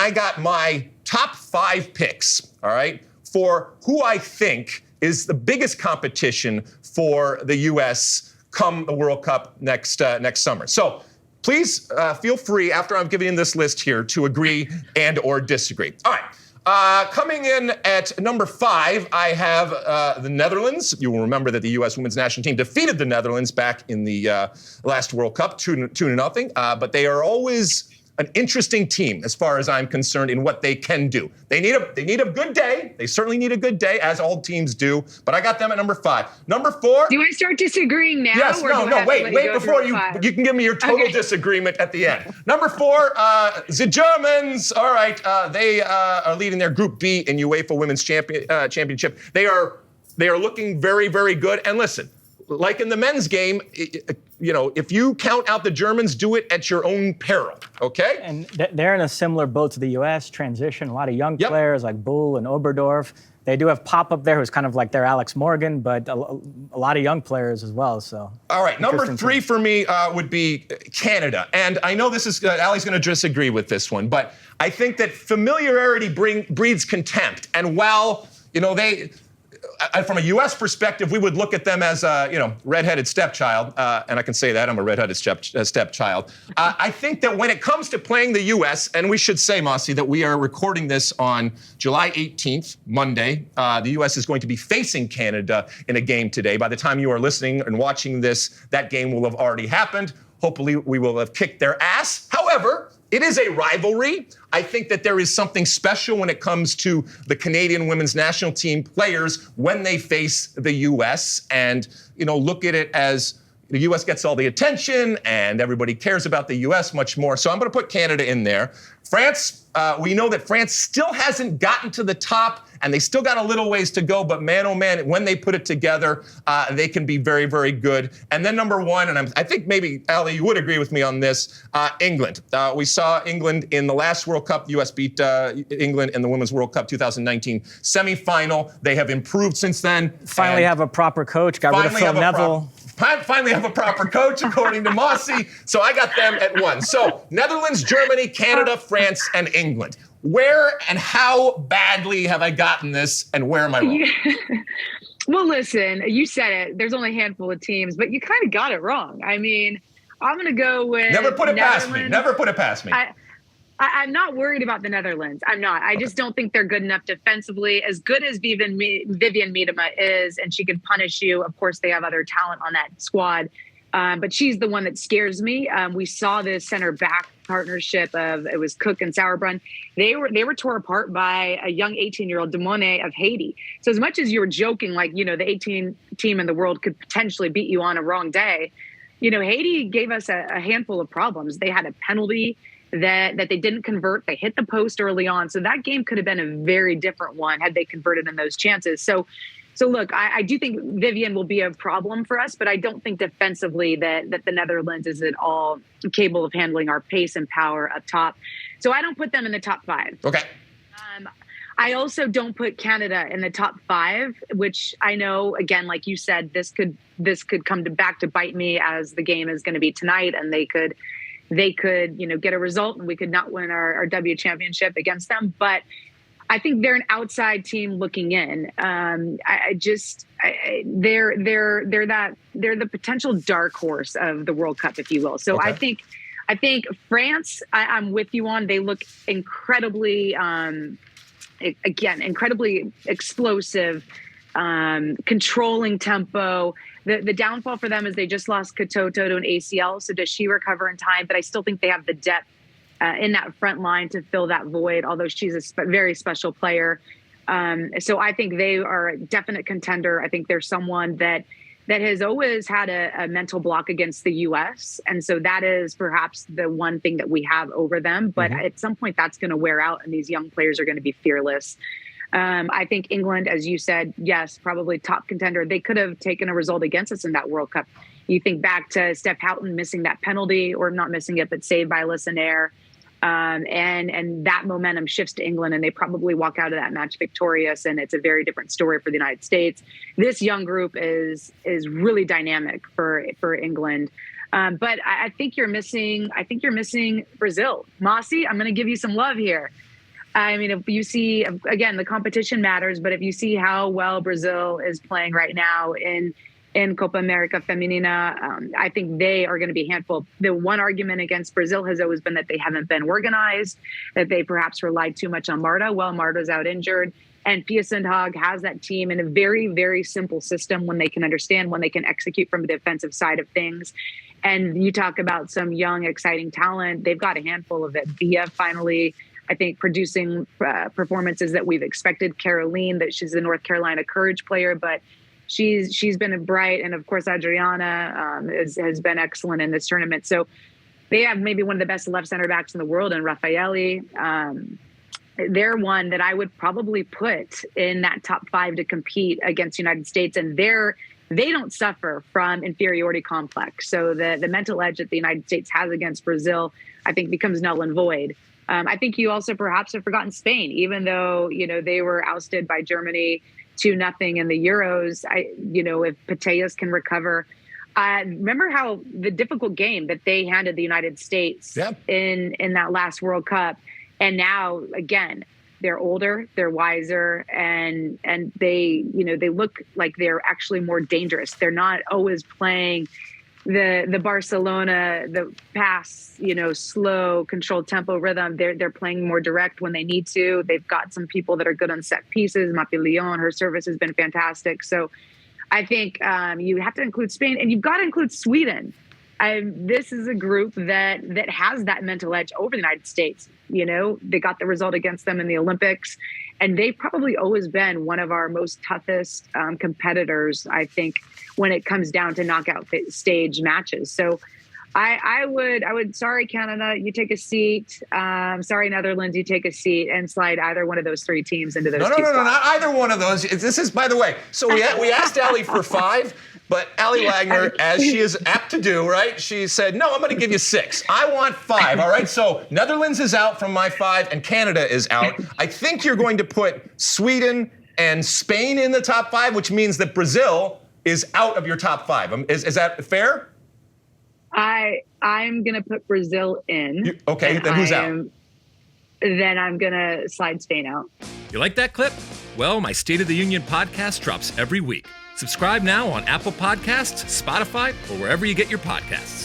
I got my top 5 picks, all right, for who I think is the biggest competition for the U.S. come the World Cup next summer. So please feel free, after I'm giving this list here, to agree and or disagree. All right. Coming in at number 5, I have the Netherlands. You will remember that the U.S. women's national team defeated the Netherlands back in the last World Cup, 2-0. But they are always an interesting team as far as I'm concerned in what they can do. They need a good day. They certainly need a good day, as all teams do. But I got them at number 5. Number 4. Do I start disagreeing now? Yes. No. Wait before you can give me your total disagreement at the end. Number 4, the Germans. All right, they are leading their Group B in UEFA Women's Championship. They are looking very, very good. And listen, like in the men's game, if you count out the Germans, do it at your own peril, okay? And they're in a similar boat to the U.S. transition. A lot of young players like Bull and Oberdorf. They do have Pop up there, who's kind of like their Alex Morgan, but a lot of young players as well. So. All right, number 3 for me would be Canada. And I know this is, Ally's going to disagree with this one, but I think that familiarity breeds contempt. And while, from a U.S. perspective, we would look at them as a, redheaded stepchild, and I can say that I'm a redheaded stepchild. I think that when it comes to playing the U.S., and we should say, Mosse, that we are recording this on July 18th, Monday. The U.S. is going to be facing Canada in a game today. By the time you are listening and watching this, that game will have already happened. Hopefully, we will have kicked their ass. However, it is a rivalry. I think that there is something special when it comes to the Canadian women's national team players when they face the U.S. and, look at it as the U.S. gets all the attention and everybody cares about the U.S. much more. So I'm going to put Canada in there. France, we know that France still hasn't gotten to the top and they still got a little ways to go. But man, oh man, when they put it together, they can be very, very good. And then number 1, and I think maybe, Aly, you would agree with me on this, England. We saw England in the last World Cup. The U.S. beat England in the Women's World Cup 2019 semifinal. They have improved since then. Finally have a proper coach. Got rid of Phil Neville. Finally have a proper coach, according to Mosse. So I got them at 1. So Netherlands, Germany, Canada, France, and England. Where and how badly have I gotten this, and where am I wrong? Well, listen, you said it. There's only a handful of teams, but you kind of got it wrong. I mean, I'm going to go with Never put it past me. Never put it past me. I'm not worried about the Netherlands. I'm not. I just don't think they're good enough defensively. As good as Vivian Miedema is, and she can punish you, of course, they have other talent on that squad. But she's the one that scares me. We saw this center-back partnership of, it was Cook and Sauerbrunn. They were torn apart by a young 18-year-old Demone of Haiti. So as much as you were joking, like, the 18 team in the world could potentially beat you on a wrong day, Haiti gave us a handful of problems. They had a penalty that they didn't convert. They hit the post early on. So that game could have been a very different one had they converted in those chances. So look, I do think Vivian will be a problem for us, but I don't think defensively that the Netherlands is at all capable of handling our pace and power up top. So I don't put them in the top 5. Okay. I also don't put Canada in the top 5, which I know, again, like you said, this could come back to bite me as the game is going to be tonight, and they could get a result and we could not win our W championship against them. But I think they're an outside team looking in. They're the potential dark horse of the World Cup, if you will. So okay. I think France, I'm with you on. They look incredibly, incredibly explosive, controlling tempo. The downfall for them is they just lost Katoto to an ACL. So does she recover in time? But I still think they have the depth in that front line to fill that void, although she's a very special player. So I think they are a definite contender. I think they're someone that has always had a mental block against the U.S. And so that is perhaps the one thing that we have over them. But at some point that's going to wear out and these young players are going to be fearless. I think England, as you said, yes, probably top contender. They could have taken a result against us in that World Cup. You think back to Steph Houghton missing that penalty, or not missing it, but saved by Alyssa Nair. And that momentum shifts to England, and they probably walk out of that match victorious. And it's a very different story for the United States. This young group is really dynamic for England. But I think you're missing Brazil. Mosse, I'm going to give you some love here. I mean, if you see, again, the competition matters, but if you see how well Brazil is playing right now in Copa America Feminina, I think they are going to be a handful. The one argument against Brazil has always been that they haven't been organized, that they perhaps relied too much on Marta. Well, Marta's out injured. And Pia Sundhage has that team in a very, very simple system when they can understand, when they can execute from the defensive side of things. And you talk about some young, exciting talent. They've got a handful of it. Bia finally, I think, producing performances that we've expected. Caroline, that she's a North Carolina Courage player, but she's been a bright. And of course, Adriana has been excellent in this tournament. So they have maybe one of the best left center backs in the world in Raffaele. They're one that I would probably put in that top 5 to compete against the United States. And they don't suffer from inferiority complex. So the mental edge that the United States has against Brazil, I think, becomes null and void. I think you also perhaps have forgotten Spain, even though, they were ousted by Germany 2-0 in the Euros. If Putellas can recover. Remember how the difficult game that they handed the United States in that last World Cup. And now, again, they're older, they're wiser, and they look like they're actually more dangerous. They're not always playing the Barcelona, the pass, slow, controlled tempo rhythm. They're playing more direct when they need to. They've got some people that are good on set pieces. Mapi Leon, her service has been fantastic. So I think you have to include Spain, and you've got to include Sweden. This is a group that has that mental edge over the United States. They got the result against them in the Olympics, and they've probably always been one of our most toughest competitors, I think, when it comes down to knockout stage matches. So I would, sorry, Canada, you take a seat. Sorry, Netherlands, you take a seat and slide either one of those 3 teams into those two spots. No, not either one of those. This is, by the way, so we asked Aly for 5. But Aly Wagner, as she is apt to do, right? She said, no, I'm going to give you 6. I want 5, all right? So Netherlands is out from my 5, and Canada is out. I think you're going to put Sweden and Spain in the top 5, which means that Brazil is out of your top 5. Is that fair? I'm going to put Brazil in. Okay, then who's out? Then I'm going to slide Spain out. You like that clip? Well, my State of the Union podcast drops every week. Subscribe now on Apple Podcasts, Spotify, or wherever you get your podcasts.